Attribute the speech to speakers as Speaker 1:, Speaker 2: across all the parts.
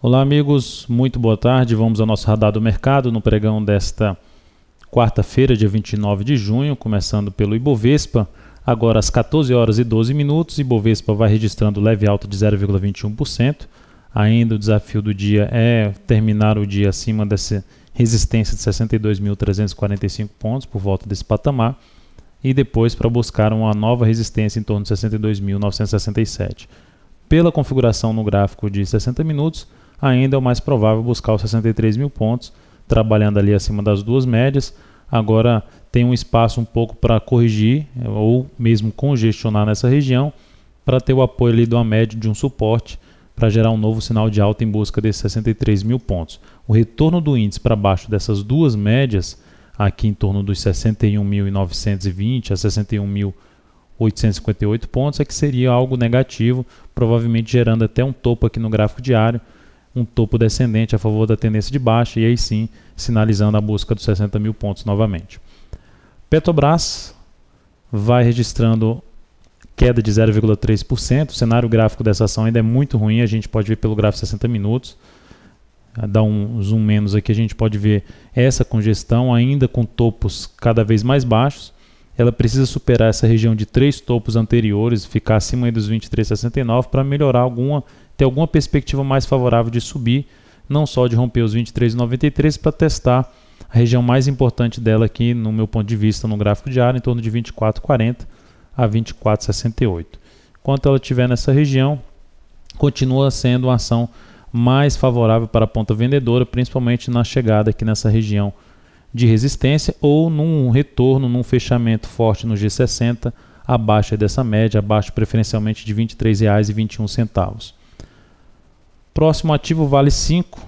Speaker 1: Olá amigos, muito boa tarde, vamos ao nosso radar do mercado no pregão desta quarta-feira, dia 29 de junho, começando pelo Ibovespa, agora às 14 horas e 12 minutos, Ibovespa vai registrando leve alta de 0,21%, ainda o desafio do dia é terminar o dia acima dessa resistência de 62.345 pontos, por volta desse patamar, e depois para buscar uma nova resistência em torno de 62.967. Pela configuração no gráfico de 60 minutos, ainda é o mais provável buscar os 63 mil pontos, trabalhando ali acima das duas médias. Agora tem um espaço um pouco para corrigir ou mesmo congestionar nessa região, para ter o apoio ali de uma média de um suporte, para gerar um novo sinal de alta em busca desses 63 mil pontos. O retorno do índice para baixo dessas duas médias, aqui em torno dos 61.920 a 61.858 pontos, é que seria algo negativo, provavelmente gerando até um topo aqui no gráfico diário, um topo descendente a favor da tendência de baixa e aí sim sinalizando a busca dos 60 mil pontos novamente. Petrobras vai registrando queda de 0,3%, o cenário gráfico dessa ação ainda é muito ruim, a gente pode ver pelo gráfico 60 minutos, dá um zoom menos aqui, a gente pode ver essa congestão ainda com topos cada vez mais baixos. Ela precisa superar essa região de 3 topos anteriores, ficar acima dos 23,69 para melhorar ter alguma perspectiva mais favorável de subir, não só de romper os 23,93 para testar a região mais importante dela aqui, no meu ponto de vista, no gráfico diário, em torno de 24,40 a 24,68. Enquanto ela estiver nessa região, continua sendo uma ação mais favorável para a ponta vendedora, principalmente na chegada aqui nessa região de resistência ou num retorno, num fechamento forte no G60, abaixo dessa média, abaixo preferencialmente de R$ 23,21. Próximo ativo, Vale 5.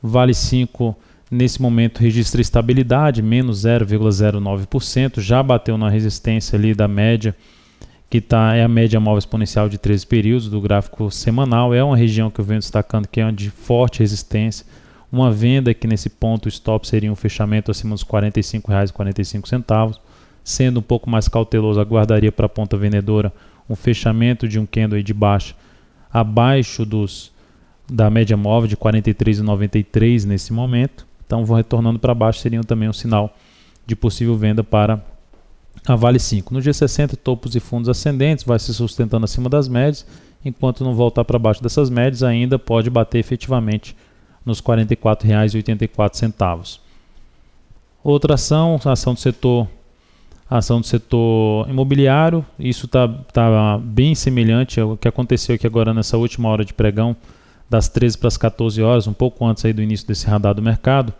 Speaker 1: Vale 5 nesse momento registra estabilidade, menos 0,09%, já bateu na resistência ali da média, que é a média móvel exponencial de 13 períodos do gráfico semanal, é uma região que eu venho destacando que é de forte resistência. Uma venda que nesse ponto o stop seria um fechamento acima dos R$ 45,45, sendo um pouco mais cauteloso, aguardaria para a ponta vendedora um fechamento de um candle aí de baixa abaixo da média móvel de 43,93 nesse momento. Então vão retornando para baixo, seria também um sinal de possível venda para a Vale 5. No G60, topos e fundos ascendentes, vai se sustentando acima das médias, enquanto não voltar para baixo dessas médias, ainda pode bater efetivamente nos R$ 44,84. Outra ação, a ação do setor imobiliário, isso está bem semelhante ao que aconteceu aqui agora nessa última hora de pregão, das 13 para as 14 horas, um pouco antes aí do início desse radar do mercado,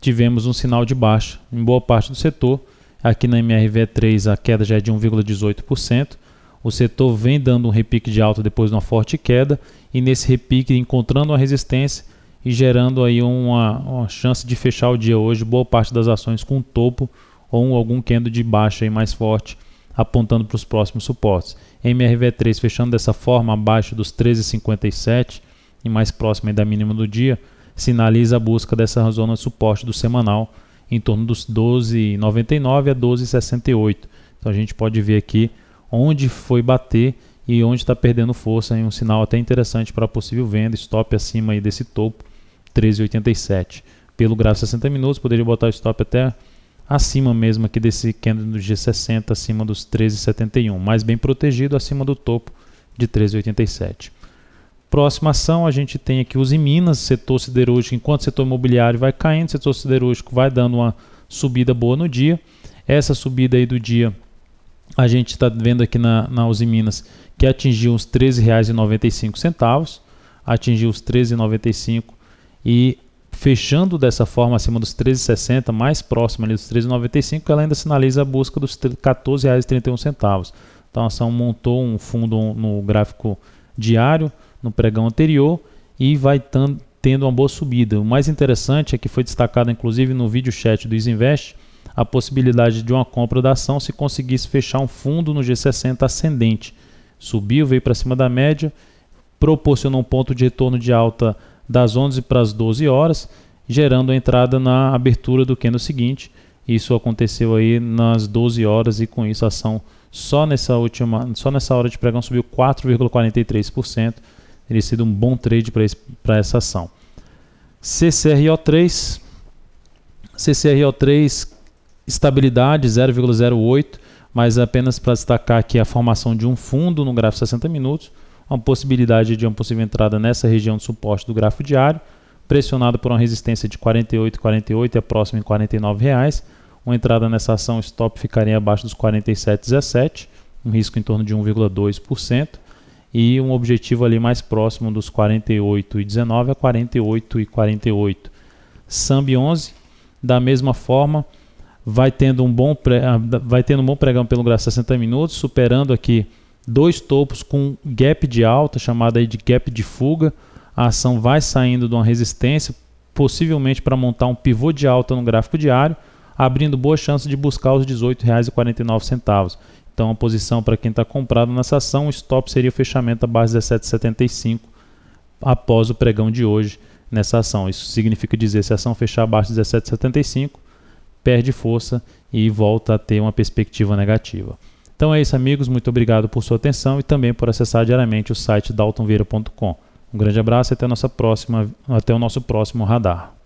Speaker 1: tivemos um sinal de baixa em boa parte do setor. Aqui na MRV3 a queda já é de 1,18%. O setor vem dando um repique de alta depois de uma forte queda e nesse repique encontrando uma resistência e gerando aí uma chance de fechar o dia hoje, boa parte das ações com topo ou algum candle de baixa aí mais forte, apontando para os próximos suportes. MRV3 fechando dessa forma abaixo dos 13,57 e mais próximo aí da mínima do dia, sinaliza a busca dessa zona de suporte do semanal em torno dos 12,99 a 12,68. Então a gente pode ver aqui onde foi bater e onde está perdendo força, em um sinal até interessante para possível venda, stop acima aí desse topo, 13,87. Pelo gráfico 60 minutos, poderia botar o stop até acima mesmo aqui desse candle do G60, acima dos 13,71, mais bem protegido acima do topo de 13,87. Próxima ação, a gente tem aqui os Minas, setor siderúrgico, enquanto o setor imobiliário vai caindo, o setor siderúrgico vai dando uma subida boa no dia. Essa subida aí do dia, a gente está vendo aqui na Uzi Minas, que atingiu os R$ 13,95, atingiu os 13,95 e fechando dessa forma acima dos 13,60, mais próximo ali dos 13,95, ela ainda sinaliza a busca dos R$ 14,31. Então a ação montou um fundo no gráfico diário, no pregão anterior, e vai tendo uma boa subida. O mais interessante é que foi destacado inclusive no vídeo chat do Isinvest a possibilidade de uma compra da ação se conseguisse fechar um fundo no G60 ascendente. Subiu, veio para cima da média, proporcionou um ponto de retorno de alta das 11 para as 12 horas, gerando a entrada na abertura do candle seguinte. Isso aconteceu aí nas 12 horas e com isso a ação só nessa hora de pregão subiu 4,43%, teria sido um bom trade para essa ação. CCRO3, estabilidade 0,08, mas apenas para destacar aqui a formação de um fundo no gráfico 60 minutos, uma possibilidade de uma possível entrada nessa região de suporte do gráfico diário, pressionado por uma resistência de 48,48 e a próxima em R$ 49,00. Uma entrada nessa ação, stop ficaria abaixo dos 47,17, um risco em torno de 1,2%, e um objetivo ali mais próximo dos 48,19 a 48,48. SAMB 11, da mesma forma, vai tendo um bom pregão pelo gráfico 60 minutos, superando aqui dois topos com gap de alta, chamado aí de gap de fuga. A ação vai saindo de uma resistência, possivelmente para montar um pivô de alta no gráfico diário, abrindo boa chance de buscar os R$ 18,49. Então a posição para quem está comprado nessa ação, o stop seria o fechamento abaixo de 17,75 após o pregão de hoje nessa ação. Isso significa dizer, se a ação fechar abaixo de 17,75, perde força e volta a ter uma perspectiva negativa. Então é isso, amigos, muito obrigado por sua atenção e também por acessar diariamente o site daltonvieira.com. Um grande abraço e até o nosso próximo radar.